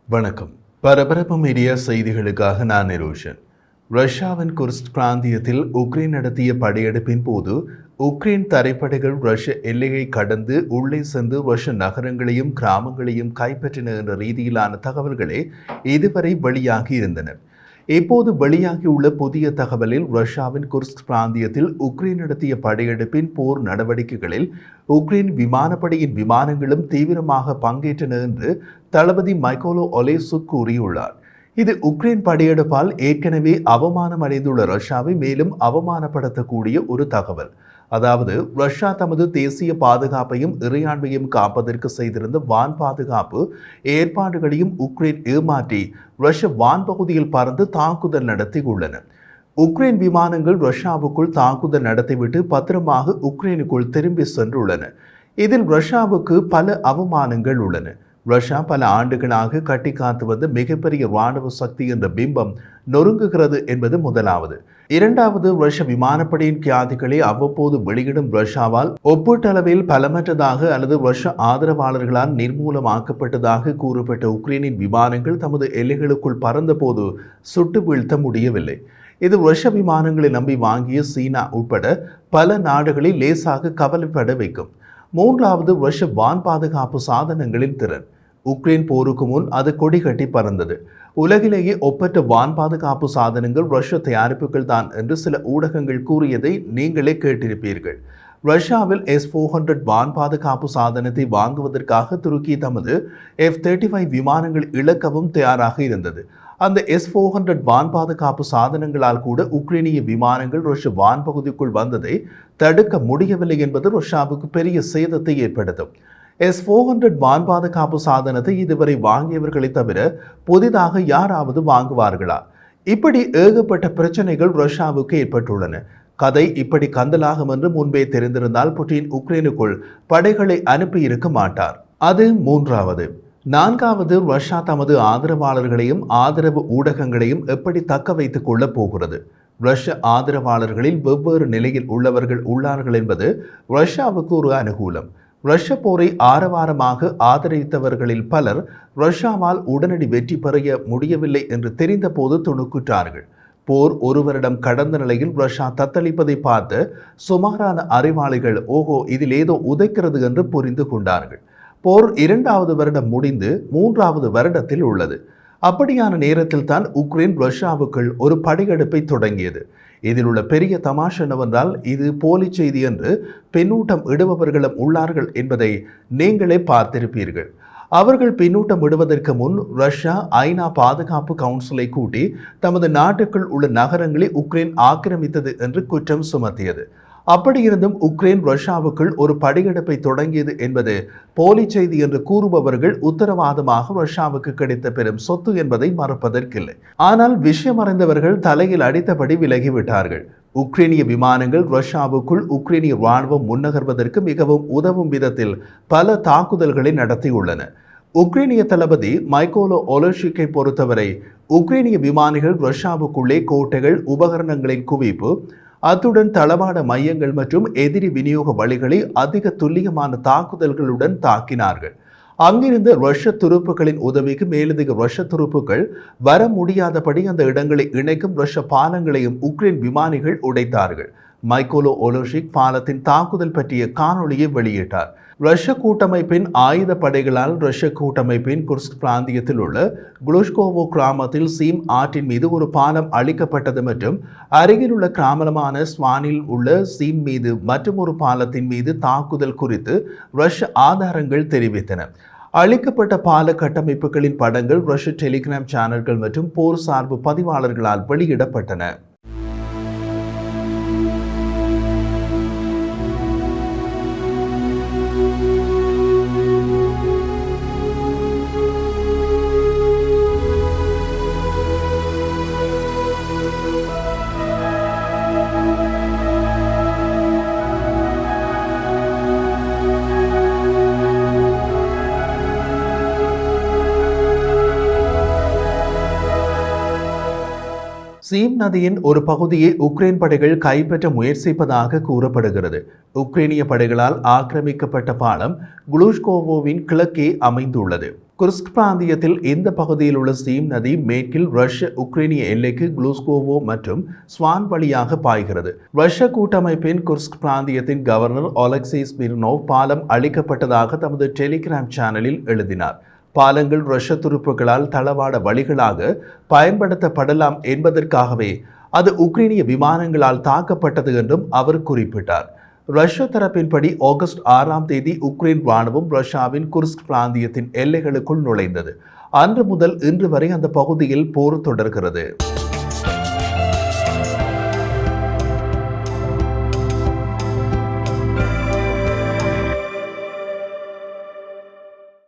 வணக்கம். பரபரப்பு மீடியா செய்திகளுக்காக நான் நிரோஷன். ரஷ்யாவின் குர்ஸ்க் பிராந்தியத்தில் உக்ரைன் நடத்திய படையெடுப்பின் போது உக்ரைன் தரைப்படைகள் ரஷ்ய எல்லையை கடந்து உள்ளே சென்று ரஷ்ய நகரங்களையும் கிராமங்களையும் கைப்பற்றின என்ற ரீதியிலான தகவல்களே இதுவரை வெளியாகி இருந்தன. இப்போது வெளியாகியுள்ள புதிய தகவலில் ரஷ்யாவின் குர்ஸ்க் பிராந்தியத்தில் உக்ரைன் நடத்திய படையெடுப்பின் போர் நடவடிக்கைகளில் உக்ரைன் விமானப்படையின் விமானங்களும் தீவிரமாக பங்கேற்றன என்று தளபதி மைக்கோலோ ஒலேசுக் கூறியுள்ளார். இது உக்ரைன் படையெடுப்பால் ஏற்கனவே அவமானம் அடைந்துள்ள ரஷ்யாவை மேலும் அவமானப்படுத்தக்கூடிய ஒரு தகவல். அதாவது ரஷ்யா தமது தேசிய பாதுகாப்பையும் இறையாண்மையும் காப்பதற்கு செய்திருந்த வான் பாதுகாப்பு ஏற்பாடுகளையும் உக்ரைன் ஏமாற்றி ரஷ்ய வான் பகுதியில் பறந்து தாக்குதல் நடத்தியுள்ளன. உக்ரைன் விமானங்கள் ரஷ்யாவுக்குள் தாக்குதல் நடத்திவிட்டு பத்திரமாக உக்ரைனுக்குள் திரும்பி சென்றுள்ளன. இதில் ரஷ்யாவுக்கு பல அவமானங்கள் உள்ளன. ரஷ்யா பல ஆண்டுகளாக கட்டி காத்து வந்த மிகப்பெரிய இராணுவ சக்தி என்ற பிம்பம் நொறுங்குகிறது என்பது முதலாவது. இரண்டாவது, ரஷ்ய விமானப்படையின் கியாதிகளை அவ்வப்போது வெளியிடும் ரஷ்யாவால் ஒப்பீட்டளவில் பலமற்றதாக அல்லது ரஷ்ய ஆதரவாளர்களால் நிர்மூலமாக்கப்பட்டதாக கூறப்பட்ட உக்ரைனின் விமானங்கள் தமது எல்லைகளுக்குள் பறந்தபோது சுட்டு வீழ்த்த முடியவில்லை. இது ரஷ்ய விமானங்களை நம்பி வாங்கிய சீனா உட்பட பல நாடுகளில் லேசாக கவலைப்பட வைக்கும். மூன்றாவது, ரஷ்ய வான் பாதுகாப்பு சாதனங்களின் திறன். உக்ரைன் போருக்கு முன் அது கொடி கட்டி பறந்தது. உலகிலேயே ஒப்பற்ற வான் பாதுகாப்பு சாதனங்கள் ரஷ்ய தயாரிப்புகள் தான் என்று சில ஊடகங்கள் கூறியதை நீங்களே கேட்டிருப்பீர்கள். ரஷ்யாவில் S-400 வான் பாதுகாப்பு சாதனத்தை வாங்குவதற்காக துருக்கி தமது F-35 விமானங்கள் இழக்கவும் தயாராக இருந்தது. அந்த S-400 வான் பாதுகாப்பு சாதனங்களால் கூட உக்ரைனிய விமானங்கள் ரஷ்ய வான் பகுதிக்குள் வந்ததை தடுக்க முடியவில்லை என்பது ரஷ்யாவுக்கு பெரிய சேதத்தை ஏற்படுத்தும். S-400 வான் பாதுகாப்பு சாதனத்தை இதுவரை வாங்கியவர்களை தவிர புதிதாக யாராவது வாங்குவார்களா? இப்படி ஏகப்பட்ட பிரச்சனைகள் ரஷ்யாவுக்கு ஏற்பட்டுள்ளன. கதை இப்படி கந்தலாகும் என்று முன்பே தெரிந்திருந்தால் புட்டின் உக்ரைனுக்குள் படைகளை அனுப்பியிருக்க மாட்டார். அது மூன்றாவது. நான்காவது, ரஷ்யா தமது ஆதரவாளர்களையும் ஆதரவு ஊடகங்களையும் எப்படி தக்க வைத்துக் கொள்ளப் போகிறது? ரஷ்ய ஆதரவாளர்களில் வெவ்வேறு நிலையில் உள்ளவர்கள் உள்ளார்கள் என்பது ரஷ்யாவுக்கு ஒரு அனுகூலம். ரஷ்ய போரை ஆரவாரமாக ஆதரித்தவர்களில் பலர் ரஷ்யாவால் உடனடி வெற்றி பெற முடியவில்லை என்று தெரிந்த போது துணுக்குற்றார்கள். போர் ஒரு வருடம் கடந்த நிலையில் ரஷ்யா தத்தளிப்பதை பார்த்து சுமாரான அறிவாளிகள் ஓஹோ இதில் ஏதோ உதைக்கிறது என்று புரிந்து கொண்டார்கள். போர் 2வது வருடம் முடிந்து 3வது வருடத்தில் உள்ளது. அப்படியான நேரத்தில் தான் உக்ரைன் ரஷ்யாவுக்குள் ஒரு படையெடுப்பை தொடங்கியது. இதில் உள்ள பெரிய தமாஷ் என்னவென்றால் இது போலி செய்தி என்று பின்னூட்டம் இடுபவர்களும் உள்ளார்கள் என்பதை நீங்களே பார்த்திருப்பீர்கள். அவர்கள் பின்னூட்டம் விடுவதற்கு முன் ரஷ்யா ஐநா பாதுகாப்பு கவுன்சிலை கூட்டி தமது நாட்டுக்குள் உள்ள நகரங்களை உக்ரைன் ஆக்கிரமித்தது என்று குற்றம் சுமத்தியது. அப்படியிருந்தும் உக்ரைன் ரஷ்யாவுக்குள் ஒரு படையெடுப்பை தொடங்கியது என்பது போலி செய்தி என்று கூறுபவர்கள் உத்தரவாதமாக ரஷ்யாவுக்கு கிடைத்த பெரும் சொத்து என்பதை மறுப்பதற்கில்லை. ஆனால் விஷயம் அறிந்தவர்கள் தலையில் அடித்தபடி விலகிவிட்டார்கள். உக்ரைனிய விமானங்கள் ரஷ்யாவுக்குள் உக்ரைனிய இராணுவம் முன்னகர்வதற்கு மிகவும் உதவும் விதத்தில் பல தாக்குதல்களை நடத்தியுள்ளன. உக்ரைனிய தளபதி மைக்கோலோ ஒலேசுக்கை பொறுத்தவரை உக்ரைனிய விமானிகள் ரஷ்யாவுக்குள்ளே கோட்டைகள், உபகரணங்களின் குவிப்பு, அத்துடன் தளவாட மையங்கள் மற்றும் எதிரி விநியோக வழிகளை அதிக துல்லியமான தாக்குதல்களுடன் தாக்கினார்கள். அங்கிருந்த ரஷ்ய துருப்புகளின் உதவிக்கு மேலதிக ரஷ்ய துருப்புகள் வர முடியாதபடி அந்த இடங்களை இணைக்கும் ரஷ்ய பாலங்களையும் உக்ரைன் விமானிகள் உடைத்தார்கள். மைக்கோலோ ஒலேசுக் பாலத்தின் தாக்குதல் பற்றிய காணொளியை வெளியிட்டார். ரஷ்ய கூட்டமைப்பின் ஆயுத படைகளால் ரஷ்ய கூட்டமைப்பின் குர்ஸ்க் பிராந்தியத்தில் உள்ள குளுஷ்கோவோ கிராமத்தில் சீம் ஆற்றின் மீது ஒரு பாலம் அளிக்கப்பட்டது மற்றும் அருகில் உள்ள கிராமமான ஸ்வானில் உள்ள சீம் மீது மற்றும் ஒரு பாலத்தின் மீது தாக்குதல் குறித்து ரஷ்ய ஆதாரங்கள் தெரிவித்தன. அளிக்கப்பட்ட பால கட்டமைப்புகளின் படங்கள் ரஷ்ய டெலிகிராம் சேனல்கள் மற்றும் போர் சார்பு பதிவாளர்களால் வெளியிடப்பட்டன. சீம் நதியின் ஒரு பகுதியை உக்ரைன் படைகள் கைப்பற்ற முயற்சிப்பதாக கூறப்படுகிறது. உக்ரைனிய படைகளால் ஆக்கிரமிக்கப்பட்ட பாலம் குளூஷ்கோவோவின் கிழக்கே அமைந்துள்ளது. குர்ஸ்க் பிராந்தியத்தில் இந்த பகுதியில் உள்ள சீம் நதி மேற்கில் ரஷ்ய உக்ரைனிய எல்லைக்கு குளூஸ்கோவோ மற்றும் ஸ்வான் வழியாக பாய்கிறது. ரஷ்ய கூட்டமைப்பின் குர்ஸ்க் பிராந்தியத்தின் கவர்னர் ஒலெக்சி ஸ்மிர்னோவ் பாலம் அளிக்கப்பட்டதாக தமது டெலிகிராம் சேனலில் எழுதினார். பாலங்கள் ரஷ்ய துருப்புகளால் தளவாட வழிகளாக பயன்படுத்தப்படலாம் என்பதற்காகவே அது உக்ரைனிய விமானங்களால் தாக்கப்பட்டது என்றும் அவர் குறிப்பிட்டார். ரஷ்ய தரப்பின்படி ஆகஸ்ட் 6ஆம் தேதி உக்ரைன் ராணுவம் ரஷ்யாவின் குர்ஸ்க் பிராந்தியத்தின் எல்லைகளுக்குள் நுழைந்தது. அன்று முதல் இன்று வரை அந்த பகுதியில் போர் தொடர்கிறது.